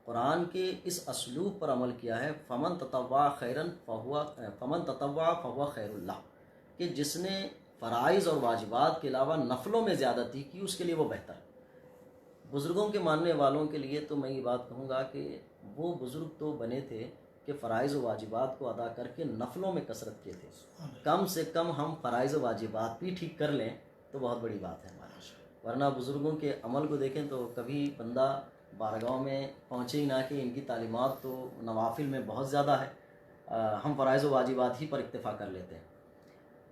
قرآن کے اس اسلوب پر عمل کیا ہے، فمن تطوع فہو خیر اللہ، کہ جس نے فرائض اور واجبات کے علاوہ نفلوں میں زیادتی کی اس کے لیے وہ بہتر ہے. بزرگوں کے ماننے والوں کے لیے تو میں یہ بات کہوں گا کہ وہ بزرگ تو بنے تھے کہ فرائض و واجبات کو ادا کر کے نفلوں میں کثرت کیے تھے. کم سے کم ہم فرائض و واجبات بھی ٹھیک کر لیں تو بہت بڑی بات ہے ہمارے. ورنہ بزرگوں کے عمل کو دیکھیں تو کبھی بندہ بارگاہوں میں پہنچے ہی نہ کہ ان کی تعلیمات تو نوافل میں بہت زیادہ ہے، ہم فرائض و واجبات ہی پر اکتفا کر لیتے ہیں.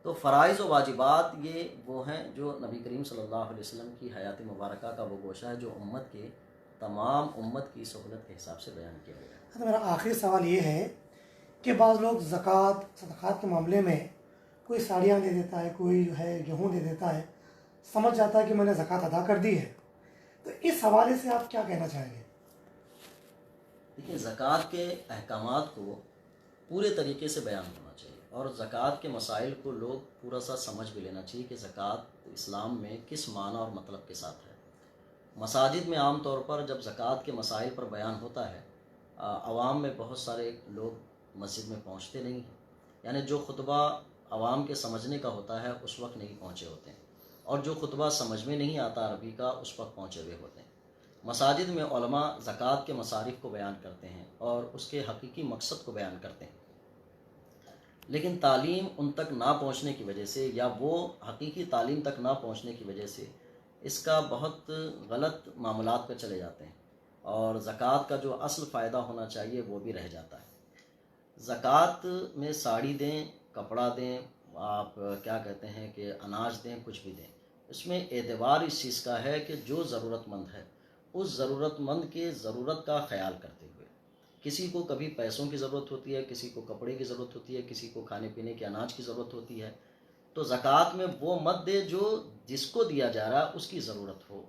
تو فرائض و واجبات یہ وہ ہیں جو نبی کریم صلی اللہ علیہ وسلم کی حیات مبارکہ کا وہ گوشہ ہے جو امت کے تمام امت کی سہولت کے حساب سے بیان کیا گیا ہے. تو میرا آخری سوال یہ ہے کہ بعض لوگ زکوٰۃ صدقات کے معاملے میں کوئی ساڑیاں دے دیتا ہے، کوئی جو ہے گیہوں دے دیتا ہے، سمجھ جاتا ہے کہ میں نے زکوٰۃ ادا کر دی ہے. تو اس حوالے سے آپ کیا کہنا چاہیں گے؟ دیکھیں، زکوٰۃ کے احکامات کو پورے طریقے سے بیان ہونا چاہیے، اور زکوٰۃ کے مسائل کو لوگ پورا سا سمجھ بھی لینا چاہیے کہ زکوٰۃ اسلام میں کس معنی اور مطلب کے ساتھ ہے. مساجد میں عام طور پر جب زکوٰۃ کے مسائل پر بیان ہوتا ہے عوام میں بہت سارے لوگ مسجد میں پہنچتے نہیں ہیں، یعنی جو خطبہ عوام کے سمجھنے کا ہوتا ہے اس وقت نہیں پہنچے ہوتے ہیں، اور جو خطبہ سمجھ میں نہیں آتا عربی کا اس وقت پہنچے ہوئے ہوتے ہیں۔ مساجد میں علماء زکوٰۃ کے مصارف کو بیان کرتے ہیں اور اس کے حقیقی مقصد کو بیان کرتے ہیں، لیکن تعلیم ان تک نہ پہنچنے کی وجہ سے یا وہ حقیقی تعلیم تک نہ پہنچنے کی وجہ سے اس کا بہت غلط معاملات پہ چلے جاتے ہیں، اور زکوٰۃ کا جو اصل فائدہ ہونا چاہیے وہ بھی رہ جاتا ہے۔ زکوٰۃ میں ساڑی دیں، کپڑا دیں، آپ کیا کہتے ہیں کہ اناج دیں، کچھ بھی دیں، اس میں اعتبار اس چیز کا ہے کہ جو ضرورت مند ہے اس ضرورت مند کے ضرورت کا خیال کرتے ہوئے، کسی کو کبھی پیسوں کی ضرورت ہوتی ہے، کسی کو کپڑے کی ضرورت ہوتی ہے، کسی کو کھانے پینے کے اناج کی ضرورت ہوتی ہے، تو زکوٰۃ میں وہ مت دے جو جس کو دیا جا رہا ہے اس کی ضرورت ہو۔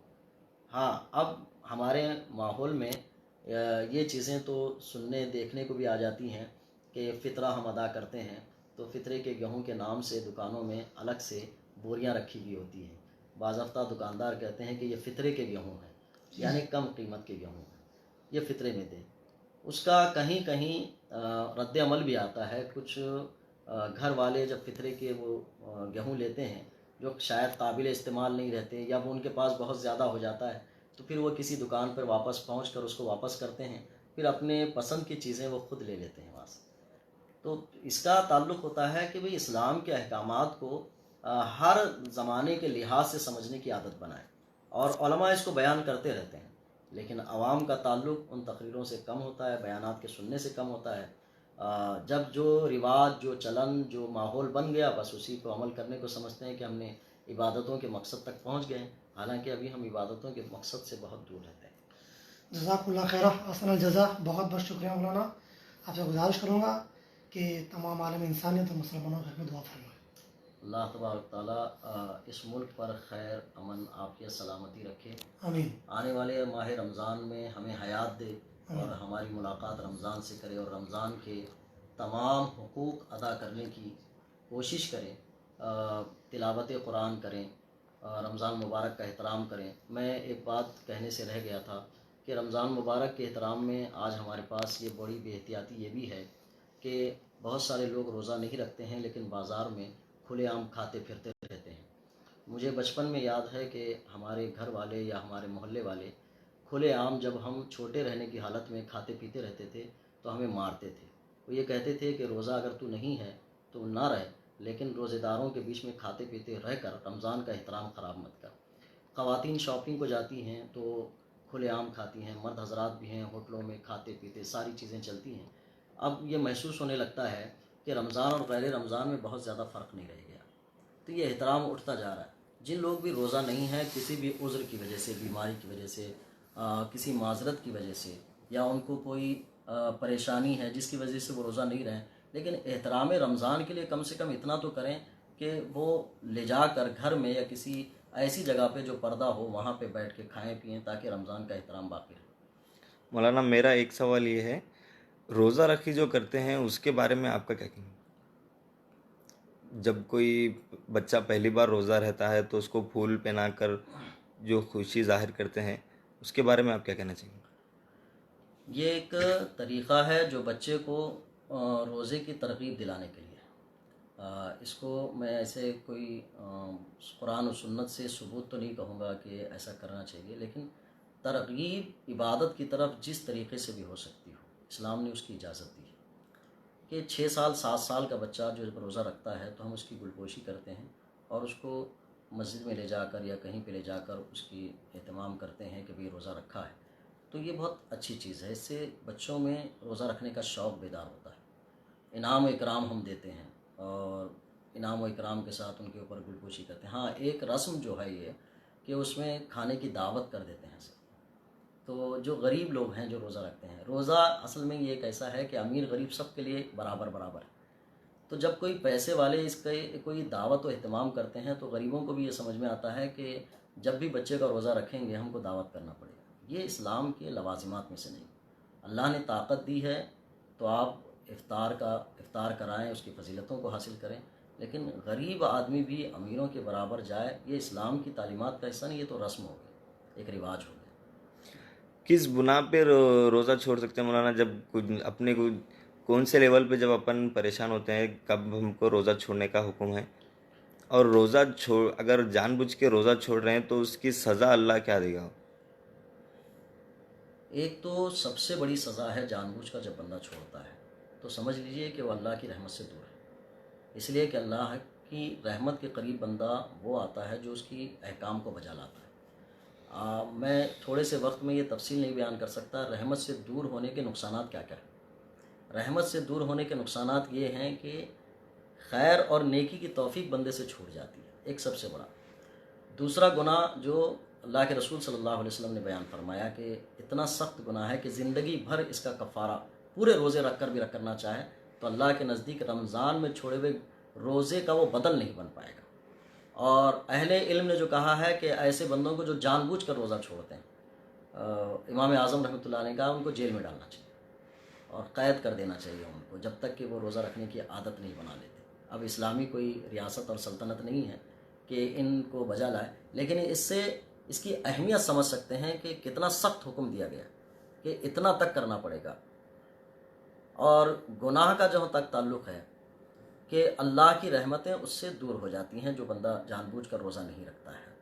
ہاں، اب ہمارے ماحول میں یہ چیزیں تو سننے دیکھنے کو بھی آ جاتی ہیں کہ فطرہ ہم ادا کرتے ہیں تو فطرے کے گیہوں کے نام سے دکانوں میں الگ سے بوریاں رکھی ہوئی ہوتی ہیں، بعض دفعہ دکاندار کہتے ہیں کہ یہ فطرے کے گیہوں ہیں، یعنی کم قیمت کے گیہوں ہیں، یہ فطرے میں دیں۔ اس کا کہیں کہیں رد عمل بھی آتا ہے، کچھ گھر والے جب فطرے کے وہ گیہوں لیتے ہیں جو شاید قابل استعمال نہیں رہتے یا وہ ان کے پاس بہت زیادہ ہو جاتا ہے، تو پھر وہ کسی دکان پر واپس پہنچ کر اس کو واپس کرتے ہیں، پھر اپنے پسند کی چیزیں وہ خود لے لیتے ہیں وہاں سے۔ تو اس کا تعلق ہوتا ہے کہ بھئی اسلام کے احکامات کو ہر زمانے کے لحاظ سے سمجھنے کی عادت بنائیں، اور علماء اس کو بیان کرتے رہتے ہیں، لیکن عوام کا تعلق ان تقریروں سے کم ہوتا ہے، بیانات کے سننے سے کم ہوتا ہے۔ جب جو رواج، جو چلن، جو ماحول بن گیا، بس اسی کو عمل کرنے کو سمجھتے ہیں کہ ہم نے عبادتوں کے مقصد تک پہنچ گئے، حالانکہ ابھی ہم عبادتوں کے مقصد سے بہت دور رہتے ہیں۔ جزاک اللہ خیر، احسن الجزا، بہت بہت شکریہ مولانا۔ آپ سے گزارش کروں گا کہ تمام عالم انسانیت اور مسلمانوں کے حق میں دعا فرمائیں۔ اللہ تبارک تعالیٰ اس ملک پر خیر، امن، عافیت، سلامتی رکھے، آمین۔ آنے والے ماہ رمضان میں ہمیں حیات دے اور ہماری ملاقات رمضان سے کرے، اور رمضان کے تمام حقوق ادا کرنے کی کوشش کریں، تلاوت قرآن کریں، رمضان مبارک کا احترام کریں۔ میں ایک بات کہنے سے رہ گیا تھا کہ رمضان مبارک کے احترام میں آج ہمارے پاس یہ بڑی بے احتیاطی یہ بھی ہے کہ بہت سارے لوگ روزہ نہیں رکھتے ہیں لیکن بازار میں کھلے عام کھاتے پھرتے رہتے ہیں۔ مجھے بچپن میں یاد ہے کہ ہمارے گھر والے یا ہمارے محلے والے کھلے عام جب ہم چھوٹے رہنے کی حالت میں کھاتے پیتے رہتے تھے تو ہمیں مارتے تھے۔ وہ یہ کہتے تھے کہ روزہ اگر تو نہیں ہے تو نہ رہے، لیکن روزے داروں کے بیچ میں کھاتے پیتے رہ کر رمضان کا احترام خراب مت کر۔ خواتین شاپنگ کو جاتی ہیں تو کھلے عام کھاتی ہیں، مرد حضرات بھی ہیں ہوٹلوں میں کھاتے پیتے، ساری چیزیں چلتی ہیں۔ اب یہ محسوس ہونے لگتا ہے کہ رمضان اور غیر رمضان میں بہت زیادہ فرق نہیں رہ گیا، تو یہ احترام اٹھتا جا رہا ہے۔ جن لوگ بھی روزہ نہیں ہیں کسی بھی عذر کی وجہ سے، بیماری کی وجہ سے، کسی معذرت کی وجہ سے، یا ان کو کوئی پریشانی ہے جس کی وجہ سے وہ روزہ نہیں رہیں، لیکن احترام رمضان کے لیے کم سے کم اتنا تو کریں کہ وہ لے جا کر گھر میں یا کسی ایسی جگہ پہ جو پردہ ہو وہاں پہ بیٹھ کے کھائیں پئیں تاکہ رمضان کا احترام باقی رہے۔ مولانا میرا ایک سوال یہ ہے، روزہ رکھی جو کرتے ہیں اس کے بارے میں آپ کا کیا کہنا ہے؟ جب کوئی بچہ پہلی بار روزہ رہتا ہے تو اس کو پھول پہنا کر جو خوشی ظاہر کرتے ہیں، اس کے بارے میں آپ کیا کہنا چاہیں گے؟ یہ ایک طریقہ ہے جو بچے کو روزے کی ترغیب دلانے کے لیے، اس کو میں ایسے کوئی قرآن و سنت سے ثبوت تو نہیں کہوں گا کہ ایسا کرنا چاہیے، لیکن ترغیب عبادت کی طرف جس طریقے سے بھی ہو سکتی ہو، اسلام نے اس کی اجازت دی ہے کہ 6 سال 7 سال کا بچہ جو روزہ رکھتا ہے تو ہم اس کی گلپوشی کرتے ہیں اور اس کو مسجد میں لے جا کر یا کہیں پہ لے جا کر اس کی اہتمام کرتے ہیں کہ بھئی روزہ رکھا ہے۔ تو یہ بہت اچھی چیز ہے، اس سے بچوں میں روزہ رکھنے کا شوق بیدار ہوتا ہے۔ انعام و اکرام ہم دیتے ہیں اور انعام و اکرام کے ساتھ ان کے اوپر گلپوشی کرتے ہیں۔ ہاں، ایک رسم جو ہے یہ کہ اس میں کھانے کی دعوت کر دیتے ہیں۔ تو جو غریب لوگ ہیں جو روزہ رکھتے ہیں، روزہ اصل میں یہ ایک ایسا ہے کہ امیر غریب سب کے لیے برابر برابر ہے۔ تو جب کوئی پیسے والے اس کے کوئی دعوت و اہتمام کرتے ہیں تو غریبوں کو بھی یہ سمجھ میں آتا ہے کہ جب بھی بچے کا روزہ رکھیں گے ہم کو دعوت کرنا پڑے گا۔ یہ اسلام کے لوازمات میں سے نہیں۔ اللہ نے طاقت دی ہے تو آپ افطار کرائیں، اس کی فضیلتوں کو حاصل کریں، لیکن غریب آدمی بھی امیروں کے برابر جائے، یہ اسلام کی تعلیمات کا حصہ نہیں، یہ تو رسم ہو گئی۔ ایک رواج ہو گیا۔ کس بنا پہ روزہ چھوڑ سکتے ہیں مولانا؟ جب اپنے کو کون سے لیول پہ جب اپن پریشان ہوتے ہیں کب ہم کو روزہ چھوڑنے کا حکم ہے؟ اور روزہ اگر جان بوجھ کے روزہ چھوڑ رہے ہیں تو اس کی سزا اللہ کیا دے گا؟ ایک تو سب سے بڑی سزا ہے جان بوجھ کر جب بندہ چھوڑتا ہے تو سمجھ لیجئے کہ وہ اللہ کی رحمت سے دور ہے، اس لیے کہ اللہ کی رحمت کے قریب بندہ وہ آتا ہے جو اس کی احکام کو بجا لاتا ہے۔ میں تھوڑے سے وقت میں یہ تفصیل نہیں بیان کر سکتا رحمت سے دور ہونے کے نقصانات کیا کیا ہیں۔ رحمت سے دور ہونے کے نقصانات یہ ہیں کہ خیر اور نیکی کی توفیق بندے سے چھوٹ جاتی ہے، ایک سب سے بڑا۔ دوسرا گناہ جو اللہ کے رسول صلی اللہ علیہ وسلم نے بیان فرمایا کہ اتنا سخت گناہ ہے کہ زندگی بھر اس کا کفارہ پورے روزے رکھ کر بھی کرنا چاہے تو اللہ کے نزدیک رمضان میں چھوڑے ہوئے روزے کا وہ بدل نہیں بن پائے گا۔ اور اہل علم نے جو کہا ہے کہ ایسے بندوں کو جو جان بوجھ کر روزہ چھوڑتے ہیں، امام اعظم رحمۃ اللہ نے کہا ان کو جیل میں ڈالنا چاہیے اور قید کر دینا چاہیے ان کو، جب تک کہ وہ روزہ رکھنے کی عادت نہیں بنا لیتے۔ اب اسلامی کوئی ریاست اور سلطنت نہیں ہے کہ ان کو بجا لائے، لیکن اس سے اس کی اہمیت سمجھ سکتے ہیں کہ کتنا سخت حکم دیا گیا کہ اتنا تک کرنا پڑے گا۔ اور گناہ کا جہاں تک تعلق ہے کہ اللہ کی رحمتیں اس سے دور ہو جاتی ہیں جو بندہ جان بوجھ کر روزہ نہیں رکھتا ہے،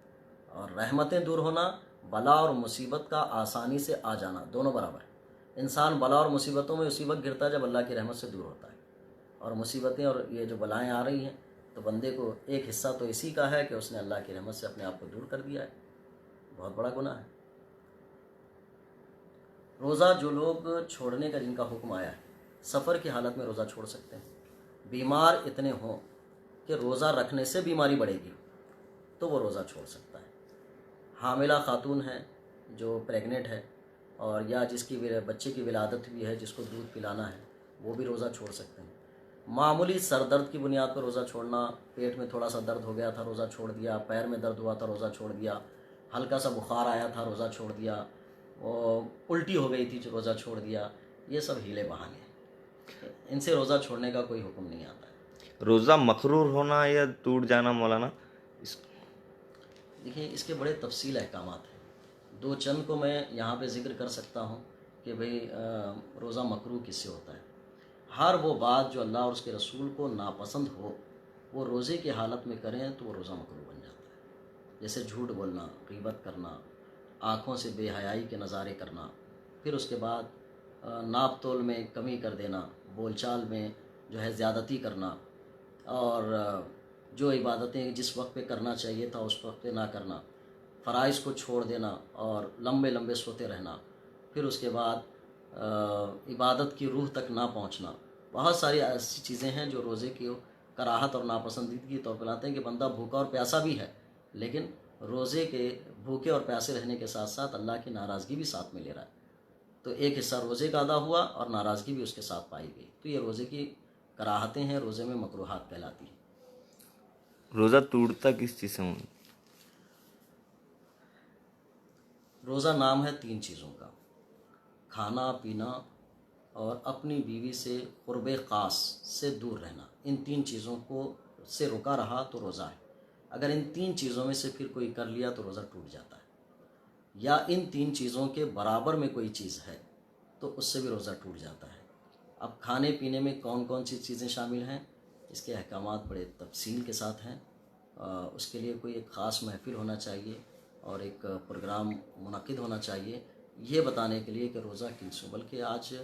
اور رحمتیں دور ہونا بلا اور مصیبت کا آسانی سے آ جانا دونوں برابر ہے۔ انسان بلا اور مصیبتوں میں اسی وقت گرتا ہے جب اللہ کی رحمت سے دور ہوتا ہے، اور مصیبتیں اور یہ جو بلائیں آ رہی ہیں تو بندے کو ایک حصہ تو اسی کا ہے کہ اس نے اللہ کی رحمت سے اپنے آپ کو دور کر دیا ہے، بہت بڑا گناہ ہے۔ روزہ جو لوگ چھوڑنے کا جن کا حکم آیا ہے، سفر کی حالت میں روزہ چھوڑ سکتے ہیں۔ بیمار اتنے ہوں کہ روزہ رکھنے سے بیماری بڑھے گی تو وہ روزہ چھوڑ سکتا ہے۔ حاملہ خاتون ہے جو پریگننٹ ہے اور یا جس کی بچے کی ولادت بھی ہے، جس کو دودھ پلانا ہے، وہ بھی روزہ چھوڑ سکتے ہیں۔ معمولی سر درد کی بنیاد پر روزہ چھوڑنا، پیٹ میں تھوڑا سا درد ہو گیا تھا روزہ چھوڑ دیا، پیر میں درد ہوا تھا روزہ چھوڑ دیا، ہلکا سا بخار آیا تھا روزہ چھوڑ دیا، الٹی ہو گئی تھی جو روزہ چھوڑ دیا، یہ سب ہیلے بہانے ہیں، ان سے روزہ چھوڑنے کا کوئی حکم نہیں آتا ہے۔ روزہ مقرور ہونا یا ٹوٹ جانا مولانا؟ دیکھیں اس کے بڑے تفصیل احکامات ہیں، دو چند کو میں یہاں پہ ذکر کر سکتا ہوں کہ بھئی روزہ مکروہ کس سے ہوتا ہے۔ ہر وہ بات جو اللہ اور اس کے رسول کو ناپسند ہو وہ روزے کی حالت میں کریں تو وہ روزہ مکروہ بن جاتا ہے، جیسے جھوٹ بولنا، غیبت کرنا، آنکھوں سے بے حیائی کے نظارے کرنا، پھر اس کے بعد ناپ تول میں کمی کر دینا، بول چال میں جو ہے زیادتی کرنا، اور جو عبادتیں جس وقت پہ کرنا چاہیے تھا اس وقت پہ نہ کرنا، فرائض کو چھوڑ دینا اور لمبے لمبے سوتے رہنا، پھر اس کے بعد عبادت کی روح تک نہ پہنچنا۔ بہت ساری ایسی چیزیں ہیں جو روزے کی کراہت اور ناپسندیدگی کے طور پہ لاتے ہیں کہ بندہ بھوکا اور پیاسا بھی ہے، لیکن روزے کے بھوکے اور پیاسے رہنے کے ساتھ ساتھ اللہ کی ناراضگی بھی ساتھ میں لے رہا ہے، تو ایک حصہ روزے کا ادا ہوا اور ناراضگی بھی اس کے ساتھ پائی گئی، تو یہ روزے کی کراہتیں ہیں، روزے میں مکروہات کہلاتی ہیں۔ روزہ ٹوٹتا کس چیز سے؟ روزہ نام ہے تین چیزوں کا: کھانا پینا اور اپنی بیوی سے قرب خاص سے دور رہنا۔ ان تین چیزوں کو سے رکا رہا تو روزہ ہے۔ اگر ان تین چیزوں میں سے پھر کوئی کر لیا تو روزہ ٹوٹ جاتا ہے، یا ان تین چیزوں کے برابر میں کوئی چیز ہے تو اس سے بھی روزہ ٹوٹ جاتا ہے۔ اب کھانے پینے میں کون کون سی چیزیں شامل ہیں، اس کے احکامات بڑے تفصیل کے ساتھ ہیں۔ اس کے لیے کوئی ایک خاص محفل ہونا چاہیے اور ایک پروگرام منعقد ہونا چاہیے یہ بتانے کے لیے کہ روزہ کس، بلکہ آج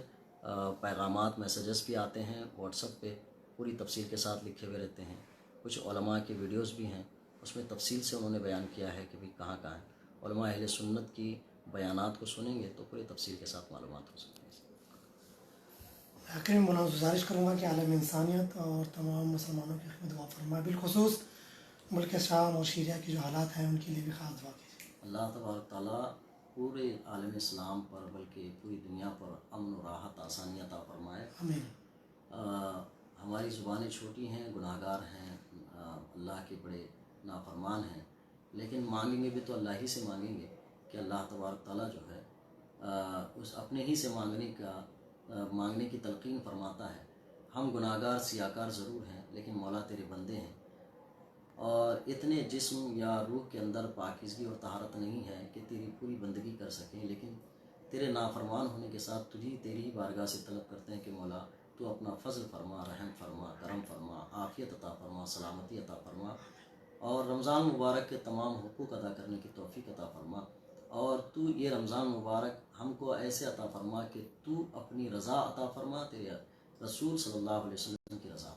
پیغامات میسیجز بھی آتے ہیں واٹس ایپ پہ، پوری تفصیل کے ساتھ لکھے ہوئے رہتے ہیں۔ کچھ علماء کی ویڈیوز بھی ہیں، اس میں تفصیل سے انہوں نے بیان کیا ہے کہ بھی کہاں کہاں ہے۔ علماء اہل سنت کی بیانات کو سنیں گے تو پوری تفصیل کے ساتھ معلومات ہو سکتی ہیں۔ آخر میں مولانا گزارش کروں گا کہ عالم انسانیت اور تمام مسلمانوں کی خدمت دعا فرمائے، بالخصوص ملک شام اور شیریہ کے جو حالات ہیں ان کے لیے بھی خاص دعا کیجیے۔ اللہ تبارک تعالیٰ پورے عالم اسلام پر بلکہ پوری دنیا پر امن و راحت آسانی عطا فرمائے۔ آمین۔ ہماری زبانیں چھوٹی ہیں، گناہ گار ہیں، اللہ کے بڑے نافرمان ہیں، لیکن مانگیں گے بھی تو اللہ ہی سے مانگیں گے کہ اللہ تبارک تعالیٰ جو ہے اس اپنے ہی سے مانگنے کی تلقین فرماتا ہے۔ ہم گناہ گار سیاہ کار ضرور ہیں لیکن مولا تیرے بندے ہیں، اور اتنے جسم یا روح کے اندر پاکیزگی اور طہارت نہیں ہے کہ تیری پوری بندگی کر سکیں، لیکن تیرے نافرمان ہونے کے ساتھ تیری بارگاہ سے طلب کرتے ہیں کہ مولا تو اپنا فضل فرما، رحم فرما، کرم فرما، عافیت عطا فرما، سلامتی عطا فرما، اور رمضان مبارک کے تمام حقوق ادا کرنے کی توفیق عطا فرما، اور تو یہ رمضان مبارک ہم کو ایسے عطا فرما کہ تو اپنی رضا عطا فرما، تیرے رسول صلی اللہ علیہ وسلم کی رضا